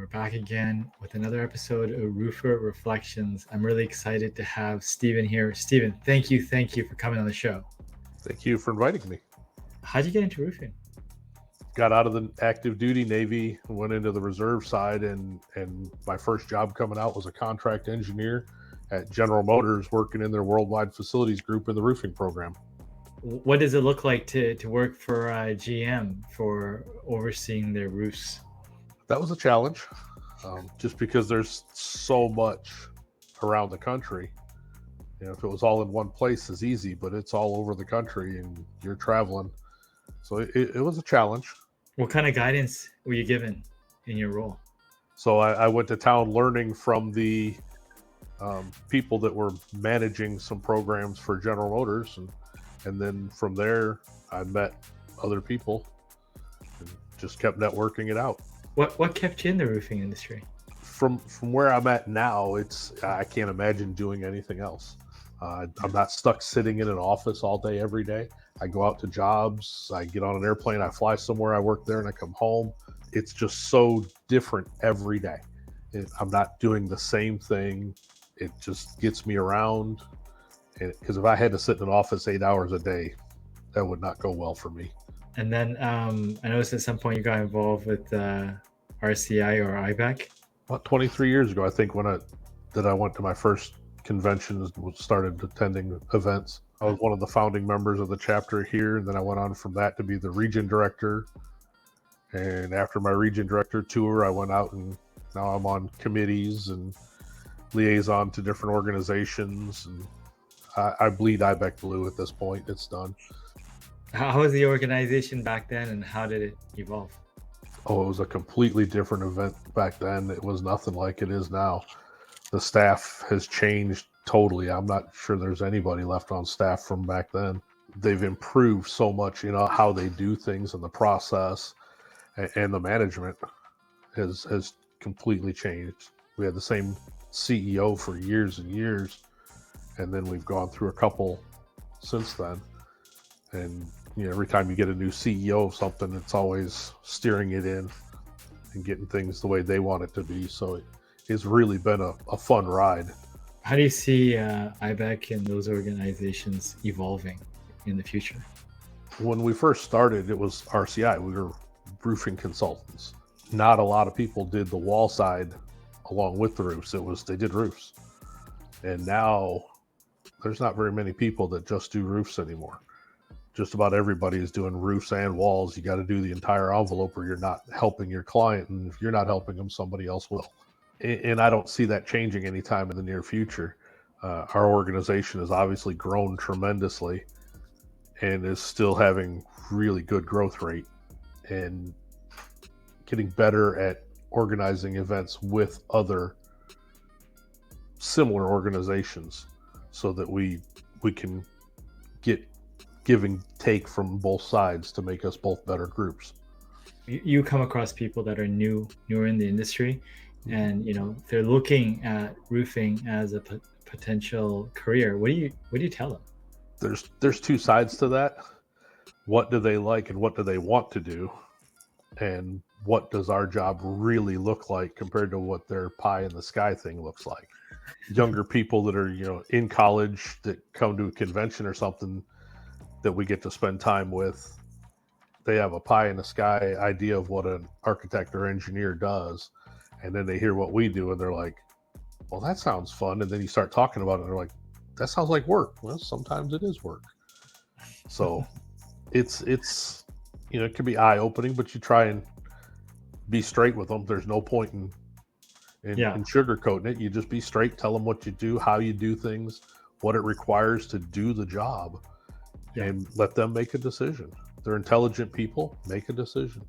We're back again with another episode of Roofer Reflections. I'm really excited to have Steven here. Steven, thank you for coming on the show. Thank you for inviting me. How'd you get into roofing? Got out of the active duty Navy, went into the reserve side, and my first job coming out was a contract engineer at General Motors, working in their worldwide facilities group in the roofing program. What does it look like to work for GM for overseeing their roofs? That was a challenge, just because there's so much around the country. You know, if it was all in one place, it's easy, but it's all over the country and you're traveling. So it was a challenge. What kind of guidance were you given in your role? So I went to town learning from the people that were managing some programs for General Motors, and then from there I met other people and just kept networking it out. What kept you in the roofing industry? From where I'm at now, I can't imagine doing anything else. I'm not stuck sitting in an office all day every day. I go out to jobs, I get on an airplane, I fly somewhere, I work there, and I come home. It's just so different every day. I'm not doing the same thing. It just gets me around. Because if I had to sit in an office 8 hours a day, that would not go well for me. And then I noticed at some point you got involved with RCI or IBEC. About 23 years ago, I think, when I went to my first conventions, started attending events. I was one of the founding members of the chapter here, and then I went on from that to be the region director. And after my region director tour, I went out and now I'm on committees and liaison to different organizations. And I bleed IBEC blue at this point. It's done. How was the organization back then, and how did it evolve? Oh, it was a completely different event back then. It was nothing like it is now. The staff has changed totally. I'm not sure there's anybody left on staff from back then. They've improved so much, how they do things and the process, and the management has completely changed. We had the same CEO for years and years, and then we've gone through a couple since then. And every time you get a new CEO of something, it's always steering it in and getting things the way they want it to be. So it's really been a fun ride. How do you see IBEC and those organizations evolving in the future? When we first started, it was RCI. We were roofing consultants. Not a lot of people did the wall side along with the roofs. They did roofs. And now there's not very many people that just do roofs anymore. Just about everybody is doing roofs and walls. You got to do the entire envelope, or you're not helping your client. And if you're not helping them, somebody else will. And I don't see that changing anytime in the near future. Our organization has obviously grown tremendously and is still having really good growth rate and getting better at organizing events with other similar organizations so that we can get give and take from both sides to make us both better groups. You come across people that are newer in the industry, and they're looking at roofing as a potential career. What do you tell them? There's two sides to that. What do they like and what do they want to do, and what does our job really look like compared to what their pie in the sky thing looks like? Younger people that are in college that come to a convention or something that we get to spend time with, they have a pie in the sky idea of what an architect or engineer does. And then they hear what we do and they're like, well, that sounds fun. And then you start talking about it and they're like, that sounds like work. Well, sometimes it is work. So it's it can be eye-opening, but you try and be straight with them. There's no point in sugarcoating it. You just be straight, tell them what you do, how you do things, what it requires to do the job, and let them make a decision. They're intelligent people. Make a decision.